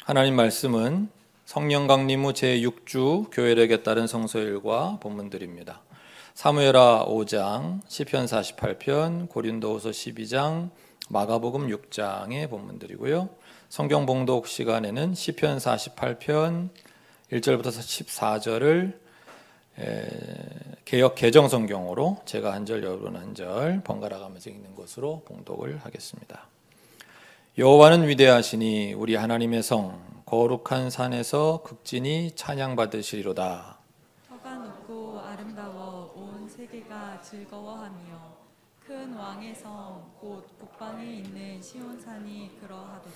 하나님 말씀은 성령 강림 후 제6주 교회력에 따른 성서일과 본문들입니다. 사무엘하 5장, 시편 48편, 고린도후서 12장, 마가복음 6장의 본문들이고요. 성경 봉독 시간에는 시편 48편 1절부터 14절을 개역 개정 성경으로 제가 한 절 여러분 한 절 번갈아 가면서 읽는 것으로 봉독을 하겠습니다. 여호와는 위대하시니 우리 하나님의 성 거룩한 산에서 극진히 찬양받으시리로다. 터가 높고 아름다워 온 세계가 즐거워하며 큰 왕의 성 곧 북방에 있는 시온산이 그러하도다.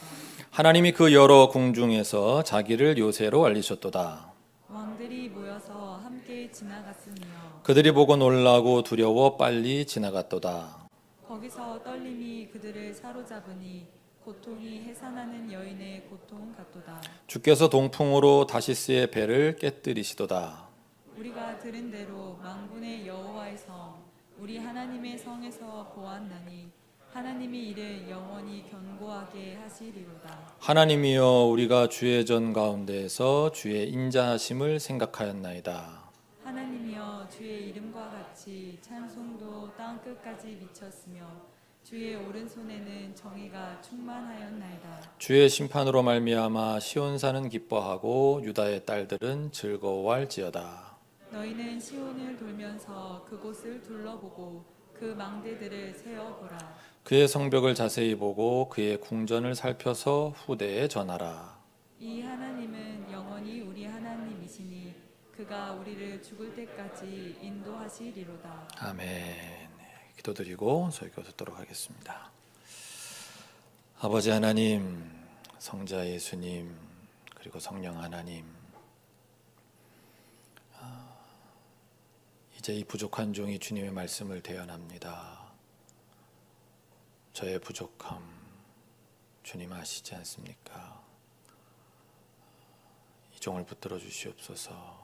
하나님이 그 여러 궁중에서 자기를 요새로 알리셨도다. 왕들이 모여서 함께 지나갔으며 그들이 보고 놀라고 두려워 빨리 지나갔도다. 거기서 떨림이 그들을 사로잡으니 고통이 해산하는 여인의 고통 같도다. 주께서 동풍으로 다시스의 배를 깨뜨리시도다. 우리가 들은 대로 만군의 여호와의 성 우리 하나님의 성에서 보았나니 하나님이 이를 영원히 견고하게 하시리로다. 하나님이여 우리가 주의 전 가운데에서 주의 인자하심을 생각하였나이다. 하나님이여 주의 이름과 같이 찬송도 땅 끝까지 미쳤으며 주의 오른손에는 정의가 충만하였나이다. 주의 심판으로 말미암아 시온산은 기뻐하고 유다의 딸들은 즐거워할지어다. 너희는 시온을 돌면서 그곳을 둘러보고 그 망대들을 세어보라. 그의 성벽을 자세히 보고 그의 궁전을 살펴서 후대에 전하라. 이 하나님은 영원히 우리 하나님이시니 그가 우리를 죽을 때까지 인도하시리로다. 아멘. 기도드리고 설교 듣도록 하겠습니다. 아버지 하나님, 성자 예수님, 그리고 성령 하나님, 이제 이 부족한 종이 주님의 말씀을 대언합니다. 저의 부족함 주님 아시지 않습니까? 이 종을 붙들어 주시옵소서.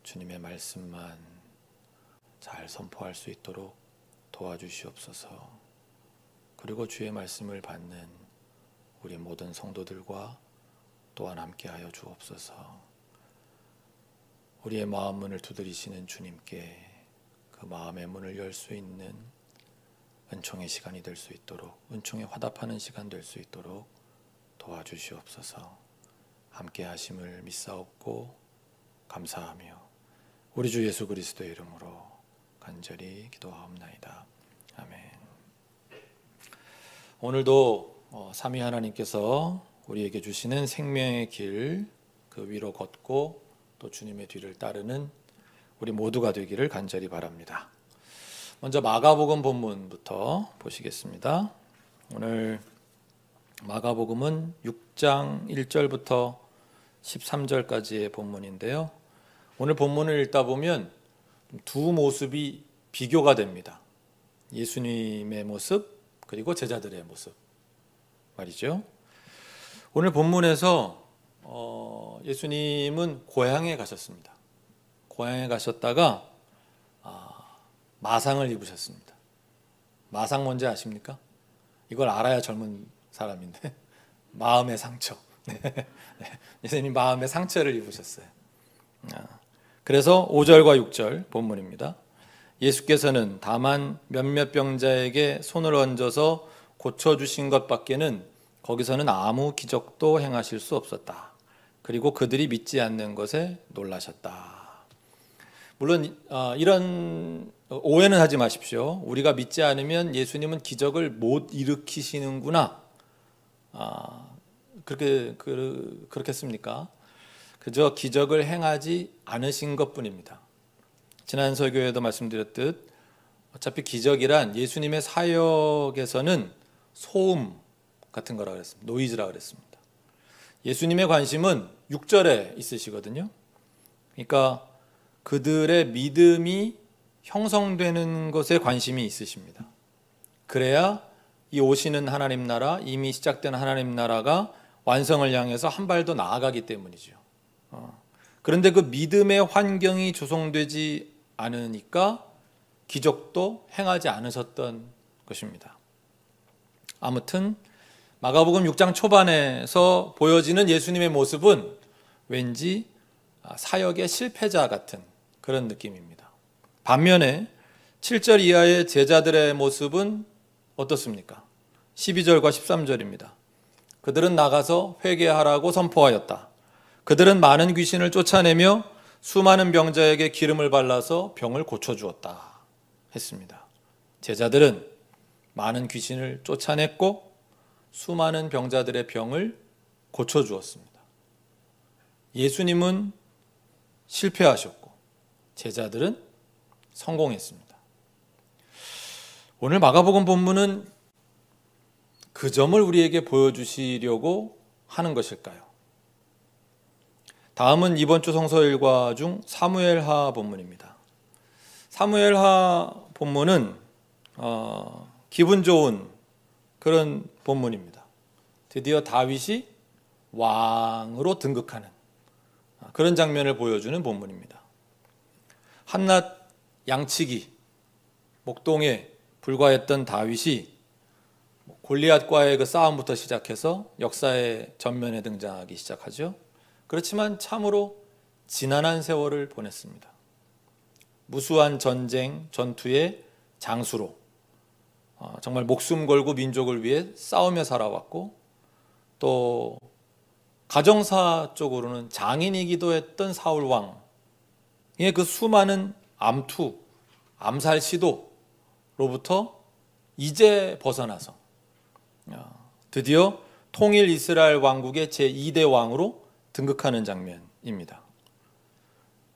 주님의 말씀만 잘 선포할 수 있도록 도와주시옵소서. 그리고 주의 말씀을 받는 우리 모든 성도들과 또한 함께하여 주옵소서. 우리의 마음 문을 두드리시는 주님께 그 마음의 문을 열 수 있는 은총의 시간이 될 수 있도록, 은총에 화답하는 시간 될 수 있도록 도와주시옵소서. 함께 하심을 믿사옵고 감사하며 우리 주 예수 그리스도의 이름으로 간절히 기도하옵나이다. 아멘. 오늘도 삼위 하나님께서 우리에게 주시는 생명의 길 그 위로 걷고 또 주님의 뒤를 따르는 우리 모두가 되기를 간절히 바랍니다. 먼저 마가복음 본문부터 보시겠습니다. 오늘 마가복음은 6장 1절부터 13절까지의 본문인데요. 오늘 본문을 읽다 보면 두 모습이 비교가 됩니다. 예수님의 모습 그리고 제자들의 모습 말이죠. 오늘 본문에서 예수님은 고향에 가셨습니다. 고향에 가셨다가 마상을 입으셨습니다. 마상 뭔지 아십니까? 이걸 알아야 젊은 사람인데 마음의 상처. 예수님 마음의 상처를 입으셨어요. 그래서 5절과 6절 본문입니다. 예수께서는 다만 몇몇 병자에게 손을 얹어서 고쳐주신 것밖에는 거기서는 아무 기적도 행하실 수 없었다. 그리고 그들이 믿지 않는 것에 놀라셨다. 물론 이런 오해는 하지 마십시오. 우리가 믿지 않으면 예수님은 기적을 못 일으키시는구나. 그렇겠습니까? 그저 기적을 행하지 않으신 것뿐입니다. 지난 설교에도 말씀드렸듯 어차피 기적이란 예수님의 사역에서는 소음 같은 거라 그랬습니다. 노이즈라 그랬습니다. 예수님의 관심은 6절에 있으시거든요. 그러니까 그들의 믿음이 형성되는 것에 관심이 있으십니다. 그래야 이 오시는 하나님 나라, 이미 시작된 하나님 나라가 완성을 향해서 한 발 더 나아가기 때문이죠. 그런데 그 믿음의 환경이 조성되지 않으니까 기적도 행하지 않으셨던 것입니다. 아무튼 마가복음 6장 초반에서 보여지는 예수님의 모습은 왠지 사역의 실패자 같은 그런 느낌입니다. 반면에 7절 이하의 제자들의 모습은 어떻습니까? 12절과 13절입니다. 그들은 나가서 회개하라고 선포하였다. 그들은 많은 귀신을 쫓아내며 수많은 병자에게 기름을 발라서 병을 고쳐주었다 했습니다. 제자들은 많은 귀신을 쫓아냈고 수많은 병자들의 병을 고쳐주었습니다. 예수님은 실패하셨고 제자들은 성공했습니다. 오늘 마가복음 본문은 그 점을 우리에게 보여주시려고 하는 것일까요? 다음은 이번 주 성서 일과 중 사무엘하 본문입니다. 사무엘하 본문은 기분 좋은 그런 본문입니다. 드디어 다윗이 왕으로 등극하는 그런 장면을 보여주는 본문입니다. 한낮 양치기, 목동에 불과했던 다윗이 골리앗과의 그 싸움부터 시작해서 역사의 전면에 등장하기 시작하죠. 그렇지만 참으로 지난한 세월을 보냈습니다. 무수한 전쟁, 전투의 장수로 정말 목숨 걸고 민족을 위해 싸우며 살아왔고 또 가정사 쪽으로는 장인이기도 했던 사울 왕의 그 수많은 암투, 암살 시도로부터 이제 벗어나서 드디어 통일 이스라엘 왕국의 제2대 왕으로 등극하는 장면입니다.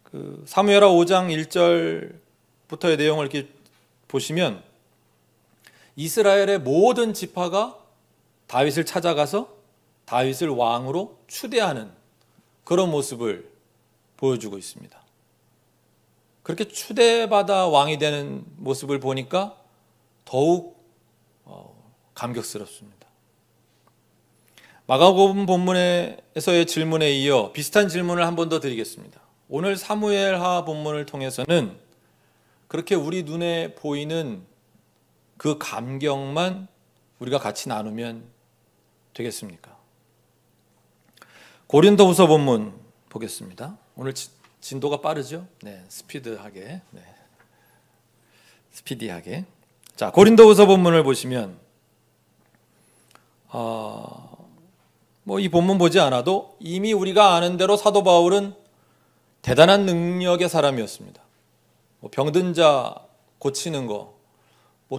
그 사무엘하 5장 1절부터의 내용을 이렇게 보시면 이스라엘의 모든 지파가 다윗을 찾아가서 다윗을 왕으로 추대하는 그런 모습을 보여주고 있습니다. 그렇게 추대받아 왕이 되는 모습을 보니까 더욱 감격스럽습니다. 마가복음 본문에서의 질문에 이어 비슷한 질문을 한 번 더 드리겠습니다. 오늘 사무엘하 본문을 통해서는 그렇게 우리 눈에 보이는 그 감격만 우리가 같이 나누면 되겠습니까? 고린도후서 본문 보겠습니다. 오늘 진도가 빠르죠? 네, 스피디하게. 자, 고린도후서 본문을 보시면 이 본문 보지 않아도 이미 우리가 아는 대로 사도 바울은 대단한 능력의 사람이었습니다. 병든 자 고치는 거,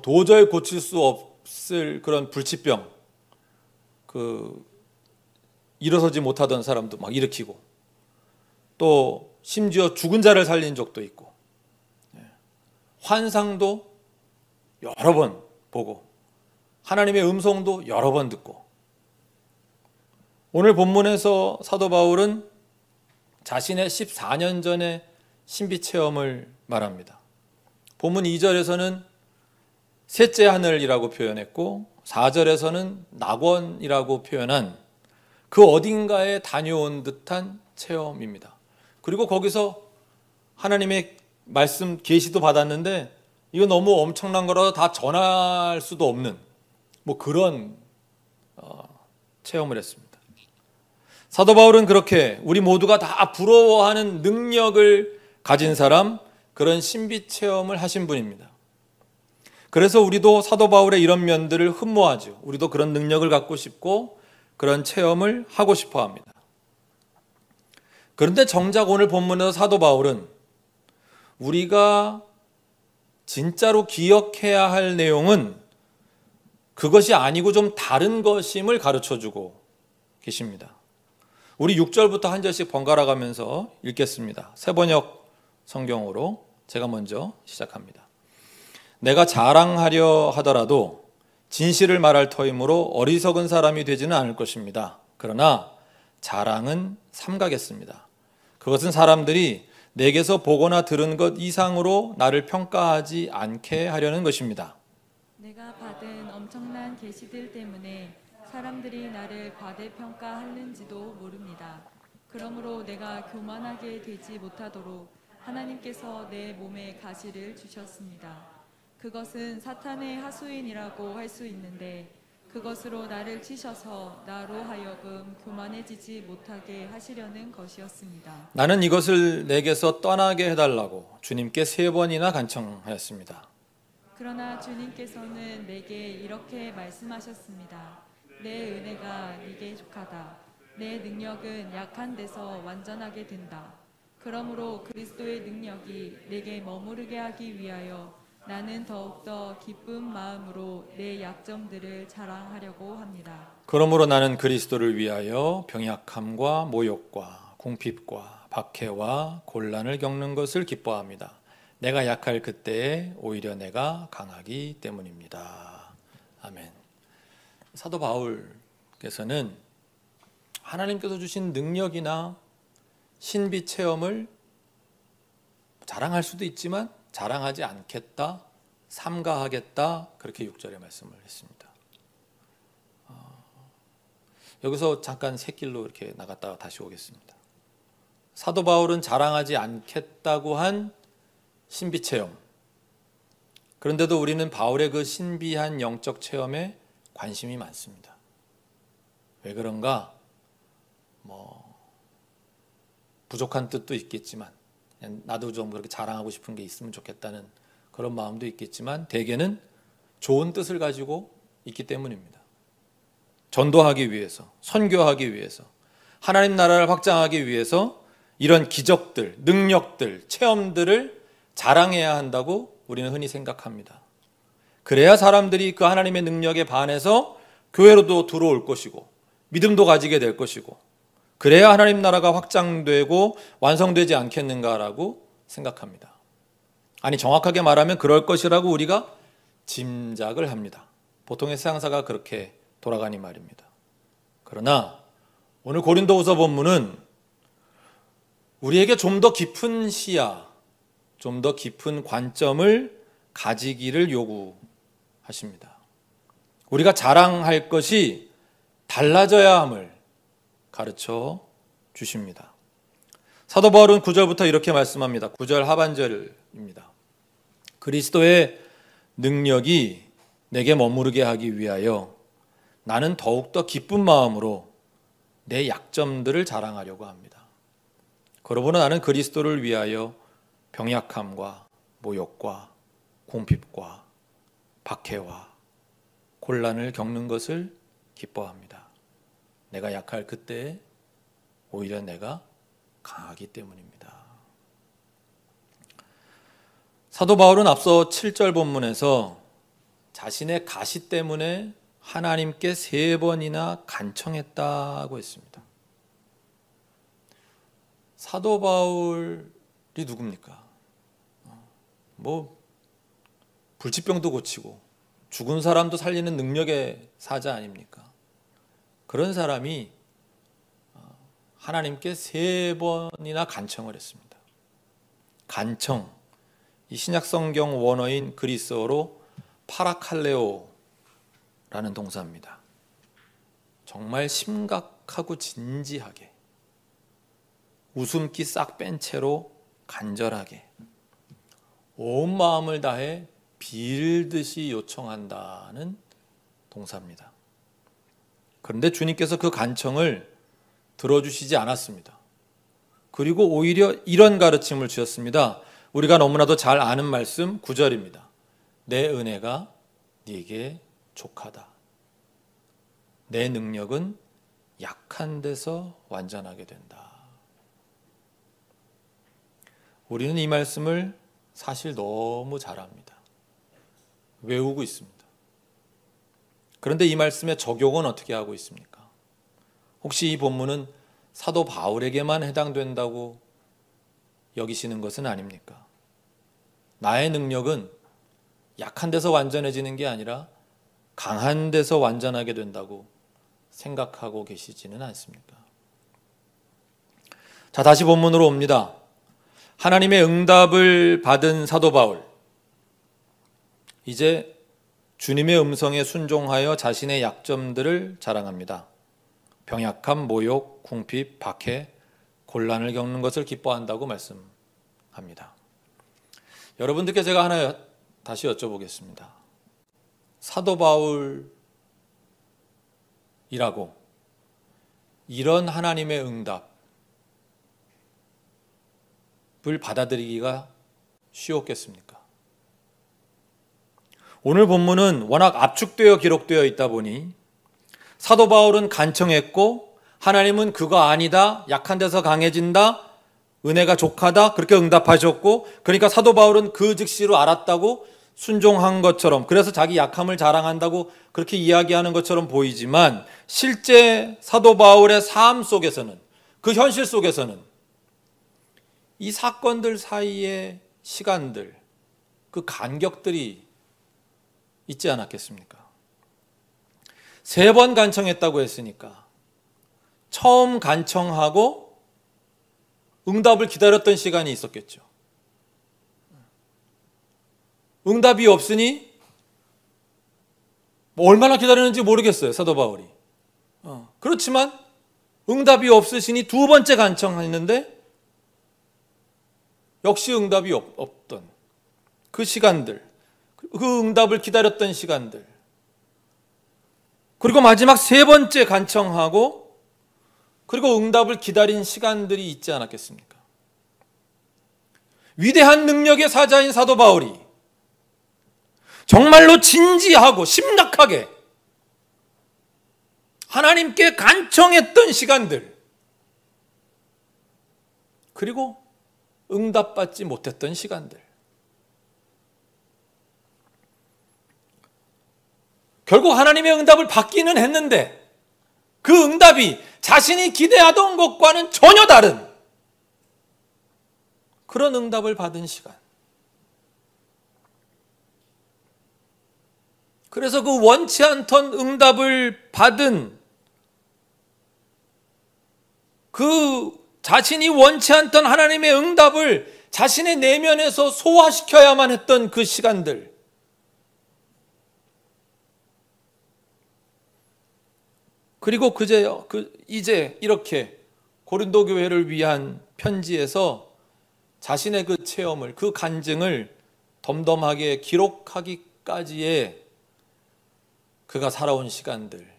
도저히 고칠 수 없을 그런 불치병, 일어서지 못하던 사람도 막 일으키고, 또 심지어 죽은 자를 살린 적도 있고, 환상도 여러 번 보고, 하나님의 음성도 여러 번 듣고, 오늘 본문에서 사도 바울은 자신의 14년 전의 신비 체험을 말합니다. 본문 2절에서는 셋째 하늘이라고 표현했고 4절에서는 낙원이라고 표현한 그 어딘가에 다녀온 듯한 체험입니다. 그리고 거기서 하나님의 말씀 계시도 받았는데 이거 너무 엄청난 거라서 다 전할 수도 없는 그런 체험을 했습니다. 사도 바울은 그렇게 우리 모두가 다 부러워하는 능력을 가진 사람, 그런 신비 체험을 하신 분입니다. 그래서 우리도 사도 바울의 이런 면들을 흠모하죠. 우리도 그런 능력을 갖고 싶고 그런 체험을 하고 싶어 합니다. 그런데 정작 오늘 본문에서 사도 바울은 우리가 진짜로 기억해야 할 내용은 그것이 아니고 좀 다른 것임을 가르쳐주고 계십니다. 우리 6절부터 한 절씩 번갈아 가면서 읽겠습니다. 새번역 성경으로 제가 먼저 시작합니다. 내가 자랑하려 하더라도 진실을 말할 터이므로 어리석은 사람이 되지는 않을 것입니다. 그러나 자랑은 삼가겠습니다. 그것은 사람들이 내게서 보거나 들은 것 이상으로 나를 평가하지 않게 하려는 것입니다. 내가 받은 엄청난 계시들 때문에 사람들이 나를 과대평가하는지도 모릅니다. 그러므로 내가 교만하게 되지 못하도록 하나님께서 내 몸에 가시를 주셨습니다. 그것은 사탄의 하수인이라고 할 수 있는데 그것으로 나를 치셔서 나로 하여금 교만해지지 못하게 하시려는 것이었습니다. 나는 이것을 내게서 떠나게 해달라고 주님께 3번이나 간청하였습니다. 그러나 주님께서는 내게 이렇게 말씀하셨습니다. 내 은혜가 네게 족하다. 내 능력은 약한 데서 완전하게 된다. 그러므로 그리스도의 능력이 내게 머무르게 하기 위하여 나는 더욱더 기쁜 마음으로 내 약점들을 자랑하려고 합니다. 그러므로 나는 그리스도를 위하여 병약함과 모욕과 궁핍과 박해와 곤란을 겪는 것을 기뻐합니다. 내가 약할 그때에 오히려 내가 강하기 때문입니다. 아멘. 사도 바울께서는 하나님께서 주신 능력이나 신비 체험을 자랑할 수도 있지만 자랑하지 않겠다, 삼가하겠다, 그렇게 6절에 말씀을 했습니다. 여기서 잠깐 샛길로 이렇게 나갔다가 다시 오겠습니다. 사도 바울은 자랑하지 않겠다고 한 신비 체험. 그런데도 우리는 바울의 그 신비한 영적 체험에 관심이 많습니다. 왜 그런가? 부족한 뜻도 있겠지만 나도 좀 그렇게 자랑하고 싶은 게 있으면 좋겠다는 그런 마음도 있겠지만 대개는 좋은 뜻을 가지고 있기 때문입니다. 전도하기 위해서, 선교하기 위해서, 하나님 나라를 확장하기 위해서 이런 기적들, 능력들, 체험들을 자랑해야 한다고 우리는 흔히 생각합니다. 그래야 사람들이 그 하나님의 능력에 반해서 교회로도 들어올 것이고 믿음도 가지게 될 것이고 그래야 하나님 나라가 확장되고 완성되지 않겠는가라고 생각합니다. 아니 정확하게 말하면 그럴 것이라고 우리가 짐작을 합니다. 보통의 세상사가 그렇게 돌아가니 말입니다. 그러나 오늘 고린도후서 본문은 우리에게 좀 더 깊은 시야, 좀 더 깊은 관점을 가지기를 요구하십니다. 우리가 자랑할 것이 달라져야 함을 가르쳐 주십니다. 사도 바울은 9절부터 이렇게 말씀합니다. 9절 하반절입니다. 그리스도의 능력이 내게 머무르게 하기 위하여 나는 더욱더 기쁜 마음으로 내 약점들을 자랑하려고 합니다. 그러므로 나는 그리스도를 위하여 병약함과 모욕과 궁핍과 박해와 곤란을 겪는 것을 기뻐합니다. 내가 약할 그때에 오히려 내가 강하기 때문입니다. 사도 바울은 앞서 7절 본문에서 자신의 가시 때문에 하나님께 3번이나 간청했다고 했습니다. 사도 바울이 누굽니까? 불치병도 고치고 죽은 사람도 살리는 능력의 사자 아닙니까? 그런 사람이 하나님께 3번이나 간청을 했습니다. 간청, 이 신약 성경 원어인 그리스어로 파라칼레오라는 동사입니다. 정말 심각하고 진지하게 웃음기 싹 뺀 채로 간절하게 온 마음을 다해 빌듯이 요청한다는 동사입니다. 그런데 주님께서 그 간청을 들어주시지 않았습니다. 그리고 오히려 이런 가르침을 주셨습니다. 우리가 너무나도 잘 아는 말씀 9절입니다. 내 은혜가 네게 족하다. 내 능력은 약한 데서 완전하게 된다. 우리는 이 말씀을 사실 너무 잘 압니다. 외우고 있습니다. 그런데 이 말씀의 적용은 어떻게 하고 있습니까? 혹시 이 본문은 사도 바울에게만 해당된다고 여기시는 것은 아닙니까? 나의 능력은 약한 데서 완전해지는 게 아니라 강한 데서 완전하게 된다고 생각하고 계시지는 않습니까? 자, 다시 본문으로 옵니다. 하나님의 응답을 받은 사도 바울, 이제 주님의 음성에 순종하여 자신의 약점들을 자랑합니다. 병약함, 모욕, 궁핍, 박해, 곤란을 겪는 것을 기뻐한다고 말씀합니다. 여러분들께 제가 하나 다시 여쭤보겠습니다. 사도 바울이 이런 하나님의 응답을 받아들이기가 쉬웠겠습니까? 오늘 본문은 워낙 압축되어 기록되어 있다 보니 사도 바울은 간청했고 하나님은 그거 아니다, 약한 데서 강해진다, 은혜가 족하다, 그렇게 응답하셨고, 그러니까 사도 바울은 그 즉시로 알았다고 순종한 것처럼, 그래서 자기 약함을 자랑한다고 그렇게 이야기하는 것처럼 보이지만, 실제 사도 바울의 삶 속에서는, 그 현실 속에서는 이 사건들 사이의 시간들, 그 간격들이 있지 않았겠습니까? 3번 간청했다고 했으니까 처음 간청하고 응답을 기다렸던 시간이 있었겠죠. 응답이 없으니 얼마나 기다렸는지 모르겠어요, 사도 바울이. 그렇지만 응답이 없으시니 2번째 간청했는데 역시 응답이 없던 그 시간들, 그 응답을 기다렸던 시간들, 그리고 마지막 3번째 간청하고 그리고 응답을 기다린 시간들이 있지 않았겠습니까? 위대한 능력의 사자인 사도 바울이 정말로 진지하고 심각하게 하나님께 간청했던 시간들, 그리고 응답받지 못했던 시간들, 결국 하나님의 응답을 받기는 했는데 그 응답이 자신이 기대하던 것과는 전혀 다른 그런 응답을 받은 시간. 그래서 그 원치 않던 응답을 받은 그 자신이 원치 않던 하나님의 응답을 자신의 내면에서 소화시켜야만 했던 그 시간들, 그리고 이제 이렇게 고린도 교회를 위한 편지에서 자신의 그 체험을, 그 간증을 덤덤하게 기록하기까지의 그가 살아온 시간들,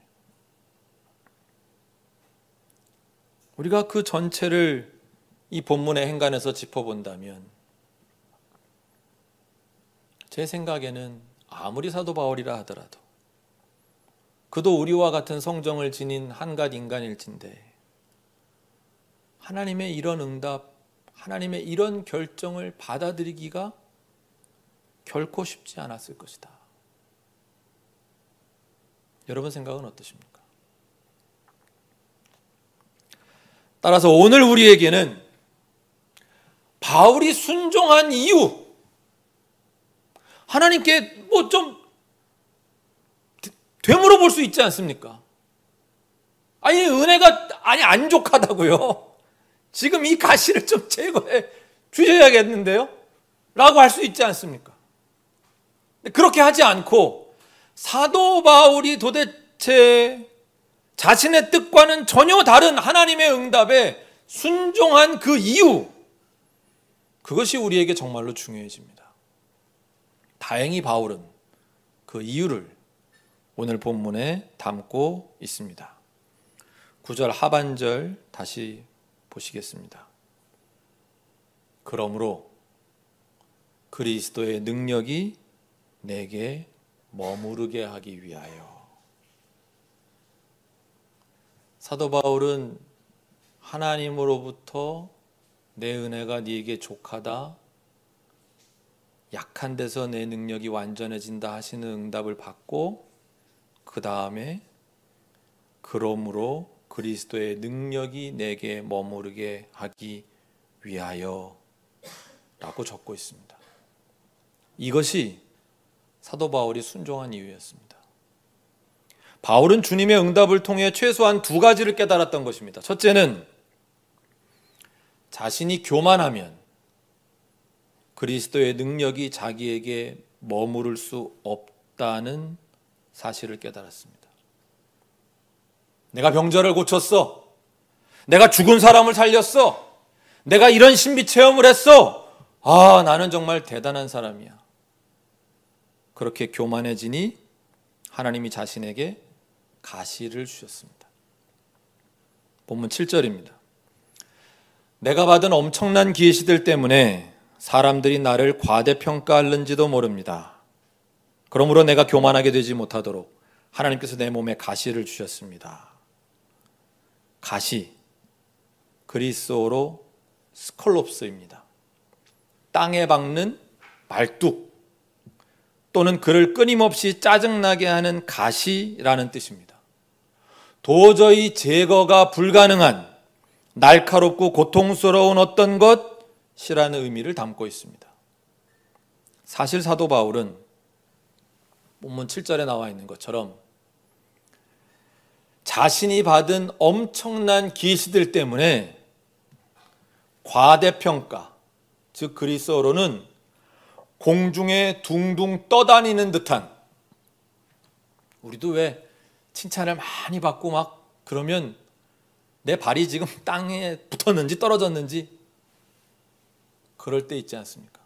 우리가 그 전체를 이 본문의 행간에서 짚어본다면 제 생각에는 아무리 사도 바울이라 하더라도 그도 우리와 같은 성정을 지닌 한갓 인간일진데 하나님의 이런 응답, 하나님의 이런 결정을 받아들이기가 결코 쉽지 않았을 것이다. 여러분 생각은 어떠십니까? 따라서 오늘 우리에게는 바울이 순종한 이유, 하나님께 좀 되물어 볼 수 있지 않습니까? 아니, 은혜가 안 족하다고요. 지금 이 가시를 좀 제거해 주셔야겠는데요? 라고 할 수 있지 않습니까? 그렇게 하지 않고 사도 바울이 도대체 자신의 뜻과는 전혀 다른 하나님의 응답에 순종한 그 이유, 그것이 우리에게 정말로 중요해집니다. 다행히 바울은 그 이유를 오늘 본문에 담고 있습니다. 9절 하반절 다시 보시겠습니다. 그러므로 그리스도의 능력이 내게 머무르게 하기 위하여. 사도 바울은 하나님으로부터 내 은혜가 네게 족하다, 약한 데서 내 능력이 완전해진다 하시는 응답을 받고, 그 다음에 그러므로 그리스도의 능력이 내게 머무르게 하기 위하여 라고 적고 있습니다. 이것이 사도 바울이 순종한 이유였습니다. 바울은 주님의 응답을 통해 최소한 2가지를 깨달았던 것입니다. 첫째는 자신이 교만하면 그리스도의 능력이 자기에게 머무를 수 없다는 사실을 깨달았습니다. 내가 병자를 고쳤어. 내가 죽은 사람을 살렸어. 내가 이런 신비 체험을 했어. 나는 정말 대단한 사람이야. 그렇게 교만해지니 하나님이 자신에게 가시를 주셨습니다. 본문 7절입니다. 내가 받은 엄청난 계시들 때문에 사람들이 나를 과대평가하는지도 모릅니다. 그러므로 내가 교만하게 되지 못하도록 하나님께서 내 몸에 가시를 주셨습니다. 가시, 그리스어로 스컬롭스입니다. 땅에 박는 말뚝 또는 그를 끊임없이 짜증나게 하는 가시라는 뜻입니다. 도저히 제거가 불가능한 날카롭고 고통스러운 어떤 것이라는 의미를 담고 있습니다. 사실 사도 바울은 본문 7절에 나와 있는 것처럼 자신이 받은 엄청난 계시들 때문에 과대평가, 즉 그리스어로는 공중에 둥둥 떠다니는 듯한, 우리도 왜 칭찬을 많이 받고 막 그러면 내 발이 지금 땅에 붙었는지 떨어졌는지 그럴 때 있지 않습니까?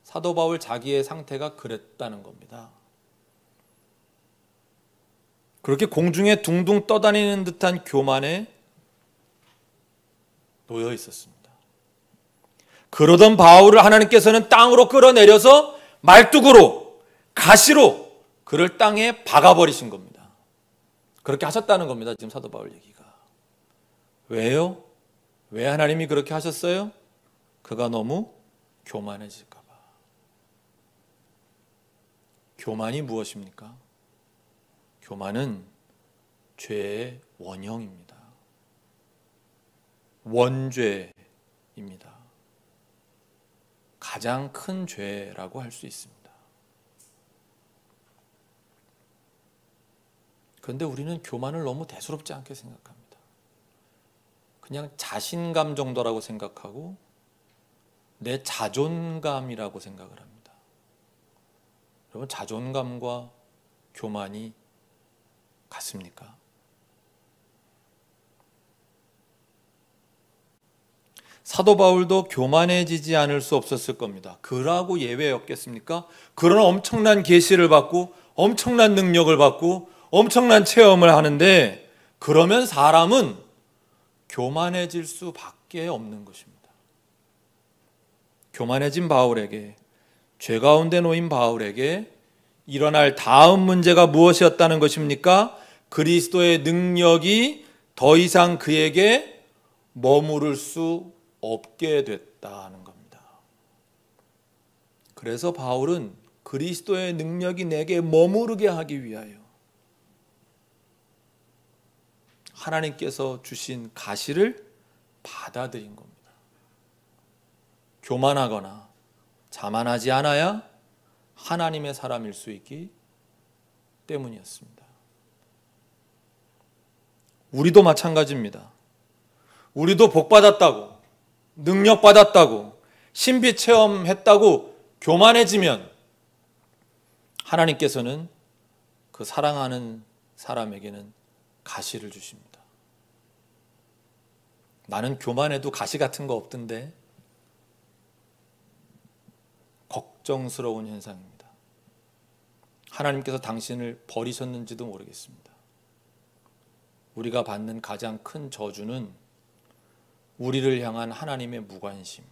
사도 바울 자기의 상태가 그랬다는 겁니다. 그렇게 공중에 둥둥 떠다니는 듯한 교만에 놓여 있었습니다. 그러던 바울을 하나님께서는 땅으로 끌어내려서 말뚝으로, 가시로 그를 땅에 박아버리신 겁니다. 그렇게 하셨다는 겁니다. 지금 사도 바울 얘기가. 왜요? 왜 하나님이 그렇게 하셨어요? 그가 너무 교만해질까 봐. 교만이 무엇입니까? 교만은 죄의 원형입니다. 원죄입니다. 가장 큰 죄라고 할 수 있습니다. 그런데 우리는 교만을 너무 대수롭지 않게 생각합니다. 그냥 자신감 정도라고 생각하고 내 자존감이라고 생각을 합니다. 여러분, 자존감과 교만이 같습니까? 사도 바울도 교만해지지 않을 수 없었을 겁니다. 그러고 예외였겠습니까? 그런 엄청난 계시를 받고 엄청난 능력을 받고 엄청난 체험을 하는데 그러면 사람은 교만해질 수밖에 없는 것입니다. 교만해진 바울에게, 죄 가운데 놓인 바울에게 일어날 다음 문제가 무엇이었다는 것입니까? 그리스도의 능력이 더 이상 그에게 머무를 수 없게 됐다는 겁니다. 그래서 바울은 그리스도의 능력이 내게 머무르게 하기 위하여 하나님께서 주신 가시를 받아들인 겁니다. 교만하거나 자만하지 않아야 하나님의 사람일 수 있기 때문이었습니다. 우리도 마찬가지입니다. 우리도 복받았다고, 능력받았다고, 신비 체험했다고 교만해지면 하나님께서는 그 사랑하는 사람에게는 가시를 주십니다. 나는 교만해도 가시 같은 거 없던데, 걱정스러운 현상입니다. 하나님께서 당신을 버리셨는지도 모르겠습니다. 우리가 받는 가장 큰 저주는 우리를 향한 하나님의 무관심,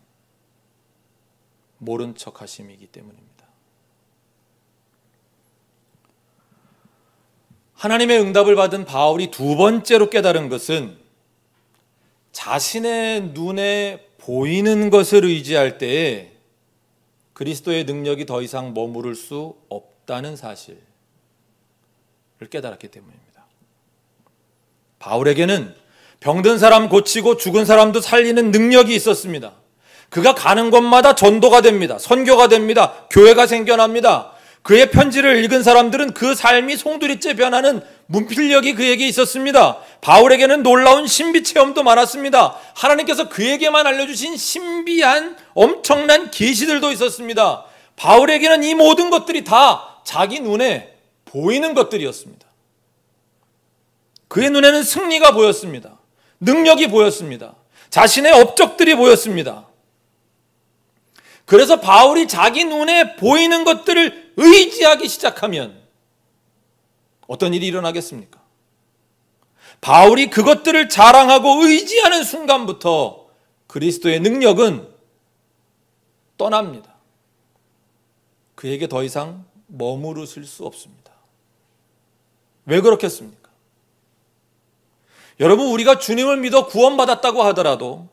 모른 척 하심이기 때문입니다. 하나님의 응답을 받은 바울이 두 번째로 깨달은 것은 자신의 눈에 보이는 것을 의지할 때에 그리스도의 능력이 더 이상 머무를 수 없다는 사실을 깨달았기 때문입니다. 바울에게는 병든 사람 고치고 죽은 사람도 살리는 능력이 있었습니다. 그가 가는 곳마다 전도가 됩니다. 선교가 됩니다. 교회가 생겨납니다. 그의 편지를 읽은 사람들은 그 삶이 송두리째 변하는 문필력이 그에게 있었습니다. 바울에게는 놀라운 신비 체험도 많았습니다. 하나님께서 그에게만 알려주신 신비한 엄청난 계시들도 있었습니다. 바울에게는 이 모든 것들이 다 자기 눈에 보이는 것들이었습니다. 그의 눈에는 승리가 보였습니다. 능력이 보였습니다. 자신의 업적들이 보였습니다. 그래서 바울이 자기 눈에 보이는 것들을 의지하기 시작하면 어떤 일이 일어나겠습니까? 바울이 그것들을 자랑하고 의지하는 순간부터 그리스도의 능력은 떠납니다. 그에게 더 이상 머무르실 수 없습니다. 왜 그렇겠습니까? 여러분, 우리가 주님을 믿어 구원받았다고 하더라도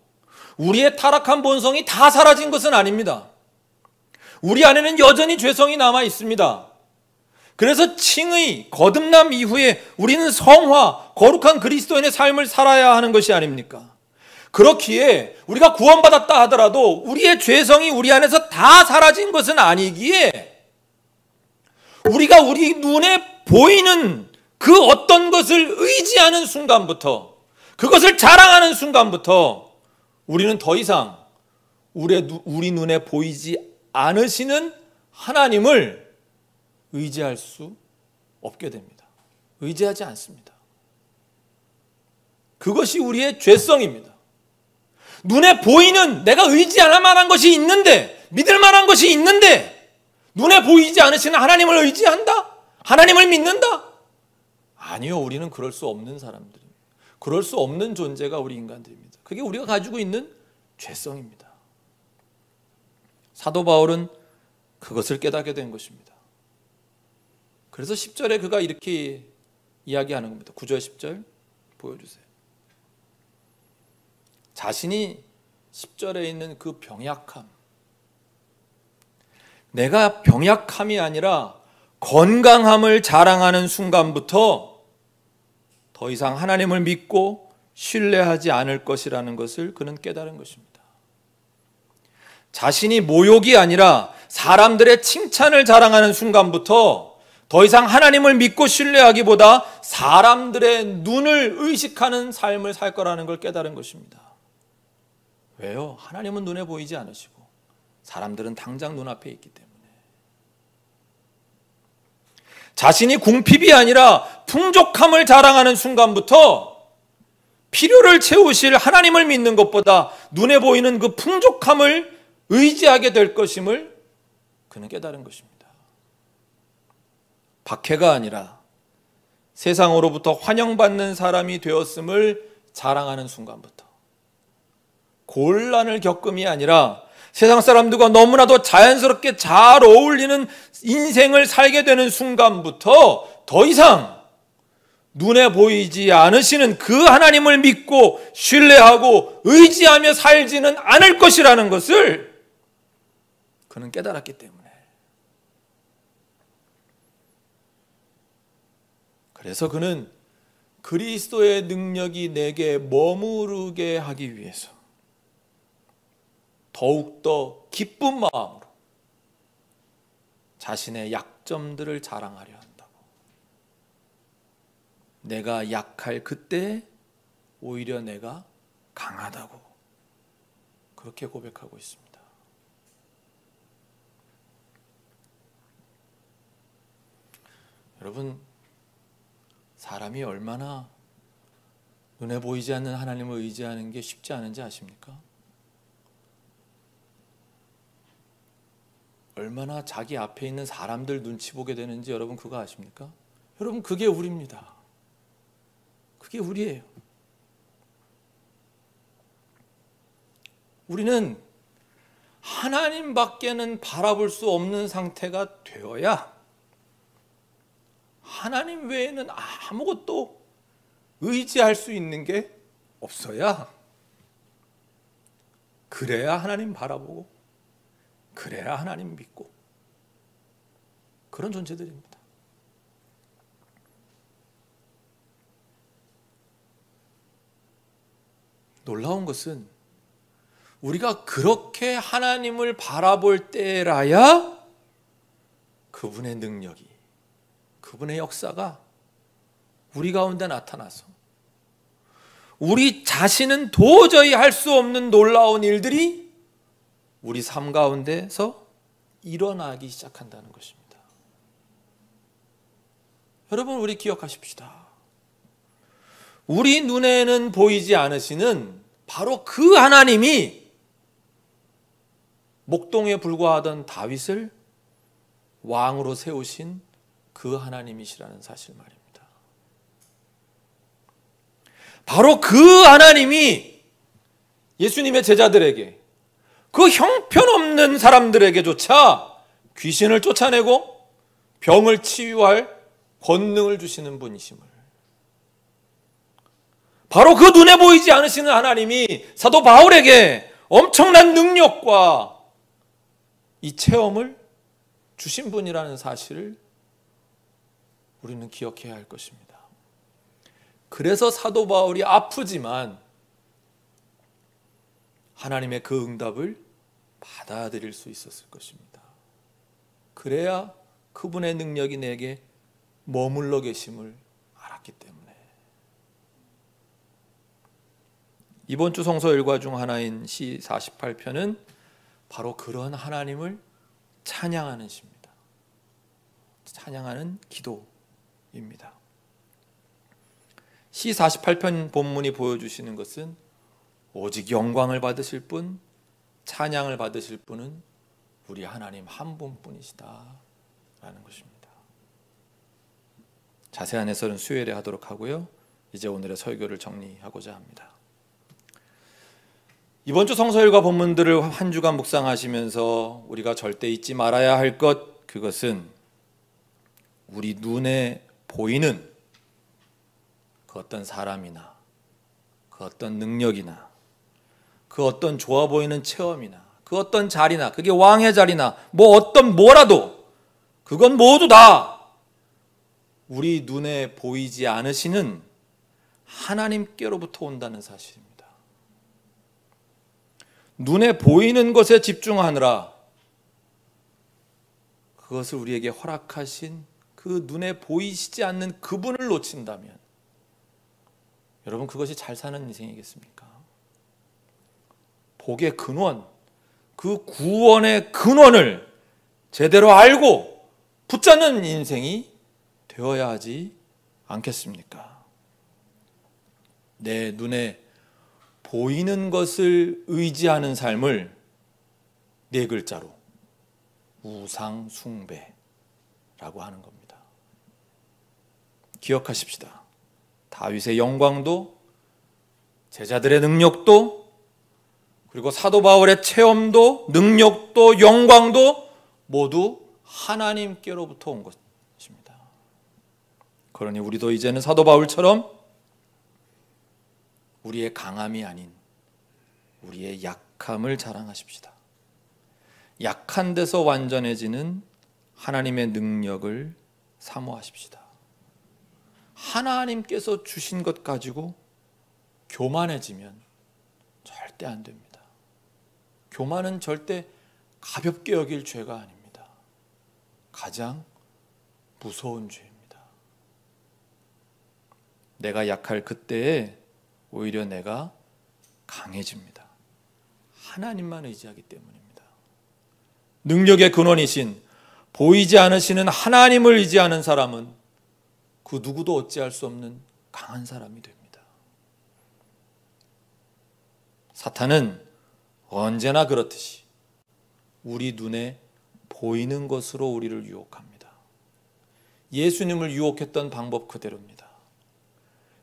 우리의 타락한 본성이 다 사라진 것은 아닙니다. 우리 안에는 여전히 죄성이 남아 있습니다. 그래서 칭의, 거듭남 이후에 우리는 성화, 거룩한 그리스도인의 삶을 살아야 하는 것이 아닙니까? 그렇기에 우리가 구원받았다 하더라도 우리의 죄성이 우리 안에서 다 사라진 것은 아니기에 우리가 우리 눈에 보이는 그 어떤 것을 의지하는 순간부터, 그것을 자랑하는 순간부터 우리는 더 이상 우리 눈에 보이지 않으시는 하나님을 의지할 수 없게 됩니다. 의지하지 않습니다. 그것이 우리의 죄성입니다. 눈에 보이는 내가 의지할 만한 것이 있는데, 믿을 만한 것이 있는데 눈에 보이지 않으시는 하나님을 의지한다? 하나님을 믿는다? 아니요, 우리는 그럴 수 없는 사람들입니다. 그럴 수 없는 존재가 우리 인간들입니다. 그게 우리가 가지고 있는 죄성입니다. 사도 바울은 그것을 깨닫게 된 것입니다. 그래서 10절에 그가 이렇게 이야기하는 겁니다. 9절 10절 보여주세요. 자신이 10절에 있는 그 병약함, 내가 병약함이 아니라 건강함을 자랑하는 순간부터 더 이상 하나님을 믿고 신뢰하지 않을 것이라는 것을 그는 깨달은 것입니다. 자신이 모욕이 아니라 사람들의 칭찬을 자랑하는 순간부터 더 이상 하나님을 믿고 신뢰하기보다 사람들의 눈을 의식하는 삶을 살 거라는 걸 깨달은 것입니다. 왜요? 하나님은 눈에 보이지 않으시고 사람들은 당장 눈앞에 있기 때문에. 자신이 궁핍이 아니라 풍족함을 자랑하는 순간부터 필요를 채우실 하나님을 믿는 것보다 눈에 보이는 그 풍족함을 의지하게 될 것임을 그는 깨달은 것입니다. 박해가 아니라 세상으로부터 환영받는 사람이 되었음을 자랑하는 순간부터, 곤란을 겪음이 아니라 세상 사람들과 너무나도 자연스럽게 잘 어울리는 인생을 살게 되는 순간부터 더 이상 눈에 보이지 않으시는 그 하나님을 믿고 신뢰하고 의지하며 살지는 않을 것이라는 것을 그는 깨달았기 때문에. 그래서 그는 그리스도의 능력이 내게 머무르게 하기 위해서 더욱더 기쁜 마음으로 자신의 약점들을 자랑하려 한다고. 내가 약할 그때 오히려 내가 강하다고 그렇게 고백하고 있습니다. 여러분, 사람이 얼마나 눈에 보이지 않는 하나님을 의지하는 게 쉽지 않은지 아십니까? 얼마나 자기 앞에 있는 사람들 눈치 보게 되는지 여러분 그거 아십니까? 여러분, 그게 우리입니다. 그게 우리예요. 우리는 하나님밖에는 바라볼 수 없는 상태가 되어야, 하나님 외에는 아무것도 의지할 수 있는 게 없어야, 그래야 하나님 바라보고 그래야 하나님 믿고 그런 존재들입니다. 놀라운 것은 우리가 그렇게 하나님을 바라볼 때라야 그분의 능력이, 그분의 역사가 우리 가운데 나타나서 우리 자신은 도저히 할 수 없는 놀라운 일들이 우리 삶 가운데서 일어나기 시작한다는 것입니다. 여러분, 우리 기억하십시다. 우리 눈에는 보이지 않으시는 바로 그 하나님이 목동에 불과하던 다윗을 왕으로 세우신 그 하나님이시라는 사실 말입니다. 바로 그 하나님이 예수님의 제자들에게, 그 형편없는 사람들에게조차 귀신을 쫓아내고 병을 치유할 권능을 주시는 분이심을, 바로 그 눈에 보이지 않으시는 하나님이 사도 바울에게 엄청난 능력과 이 체험을 주신 분이라는 사실을 우리는 기억해야 할 것입니다. 그래서 사도 바울이 아프지만 하나님의 그 응답을 받아들일 수 있었을 것입니다. 그래야 그분의 능력이 내게 머물러 계심을 알았기 때문에. 이번 주 성서 일과 중 하나인 시 48편은 바로 그런 하나님을 찬양하는 시입니다. 찬양하는 기도입니다. 시 48편 본문이 보여주시는 것은 오직 영광을 받으실 분, 찬양을 받으실 분은 우리 하나님 한 분뿐이시다 라는 것입니다. 자세한 해설은 수요일에 하도록 하고요. 이제 오늘의 설교를 정리하고자 합니다. 이번 주 성서일과 본문들을 한 주간 묵상하시면서 우리가 절대 잊지 말아야 할 것, 그것은 우리 눈에 보이는 그 어떤 사람이나 그 어떤 능력이나 그 어떤 좋아 보이는 체험이나 그 어떤 자리나, 그게 왕의 자리나 뭐라도 그건 모두 다 우리 눈에 보이지 않으시는 하나님께로부터 온다는 사실입니다. 눈에 보이는 것에 집중하느라 그것을 우리에게 허락하신 그 눈에 보이시지 않는 그분을 놓친다면 여러분, 그것이 잘 사는 인생이겠습니까? 복의 근원, 그 구원의 근원을 제대로 알고 붙잡는 인생이 되어야 하지 않겠습니까? 내 눈에 보이는 것을 의지하는 삶을 네 글자로 우상숭배라고 하는 겁니다. 기억하십시다. 다윗의 영광도, 제자들의 능력도, 그리고 사도 바울의 체험도, 능력도, 영광도 모두 하나님께로부터 온 것입니다. 그러니 우리도 이제는 사도 바울처럼 우리의 강함이 아닌 우리의 약함을 자랑하십시다. 약한 데서 완전해지는 하나님의 능력을 사모하십시다. 하나님께서 주신 것 가지고 교만해지면 절대 안 됩니다. 교만은 절대 가볍게 여길 죄가 아닙니다. 가장 무서운 죄입니다. 내가 약할 그때에 오히려 내가 강해집니다. 하나님만 의지하기 때문입니다. 능력의 근원이신 보이지 않으시는 하나님을 의지하는 사람은 그 누구도 어찌할 수 없는 강한 사람이 됩니다. 사탄은 언제나 그렇듯이 우리 눈에 보이는 것으로 우리를 유혹합니다. 예수님을 유혹했던 방법 그대로입니다.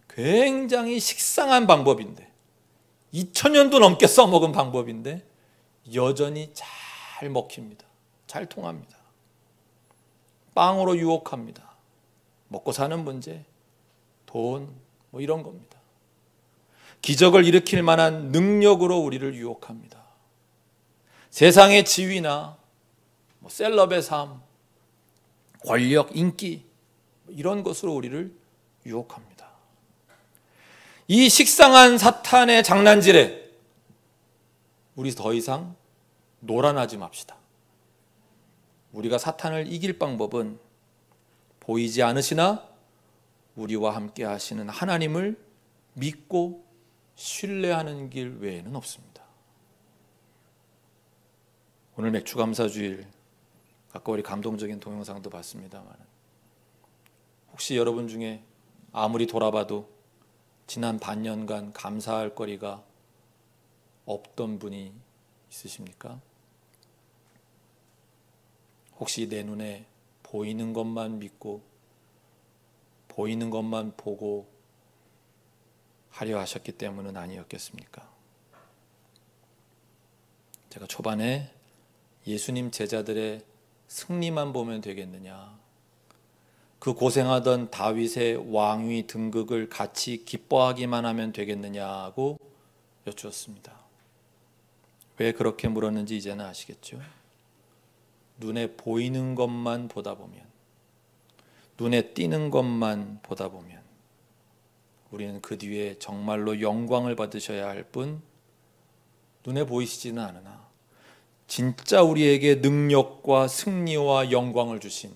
굉장히 식상한 방법인데, 2000년도 넘게 써먹은 방법인데 여전히 잘 먹힙니다. 잘 통합니다. 빵으로 유혹합니다. 먹고 사는 문제, 돈, 이런 겁니다. 기적을 일으킬 만한 능력으로 우리를 유혹합니다. 세상의 지위나 셀럽의 삶, 권력, 인기, 이런 것으로 우리를 유혹합니다. 이 식상한 사탄의 장난질에 우리 더 이상 놀아나지 맙시다. 우리가 사탄을 이길 방법은 보이지 않으시나 우리와 함께 하시는 하나님을 믿고 신뢰하는 길 외에는 없습니다. 오늘 맥주감사주일, 아까 우리 감동적인 동영상도 봤습니다만, 혹시 여러분 중에 아무리 돌아봐도 지난 반년간 감사할 거리가 없던 분이 있으십니까? 혹시 내 눈에 보이는 것만 믿고 보이는 것만 보고 하려 하셨기 때문은 아니었겠습니까? 제가 초반에 예수님 제자들의 승리만 보면 되겠느냐, 그 고생하던 다윗의 왕위 등극을 같이 기뻐하기만 하면 되겠느냐고 여쭈었습니다. 왜 그렇게 물었는지 이제는 아시겠죠? 눈에 보이는 것만 보다 보면, 눈에 띄는 것만 보다 보면 우리는 그 뒤에 정말로 영광을 받으셔야 할 뿐 눈에 보이시지는 않으나 진짜 우리에게 능력과 승리와 영광을 주신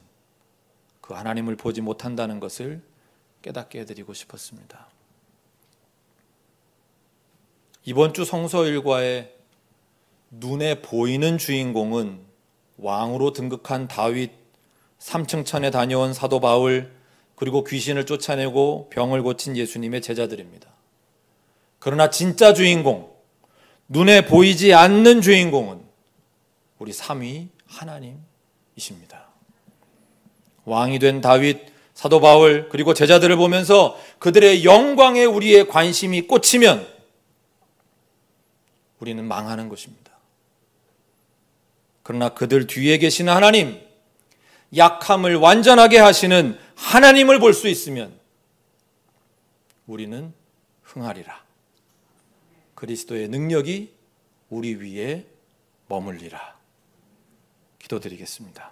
그 하나님을 보지 못한다는 것을 깨닫게 해드리고 싶었습니다. 이번 주 성서 일과의 눈에 보이는 주인공은 왕으로 등극한 다윗, 3층 천에 다녀온 사도 바울, 그리고 귀신을 쫓아내고 병을 고친 예수님의 제자들입니다. 그러나 진짜 주인공, 눈에 보이지 않는 주인공은 우리 삼위 하나님이십니다. 왕이 된 다윗, 사도 바울, 그리고 제자들을 보면서 그들의 영광에 우리의 관심이 꽂히면 우리는 망하는 것입니다. 그러나 그들 뒤에 계신 하나님, 약함을 완전하게 하시는 하나님을 볼 수 있으면 우리는 흥하리라. 그리스도의 능력이 우리 위에 머물리라. 기도드리겠습니다.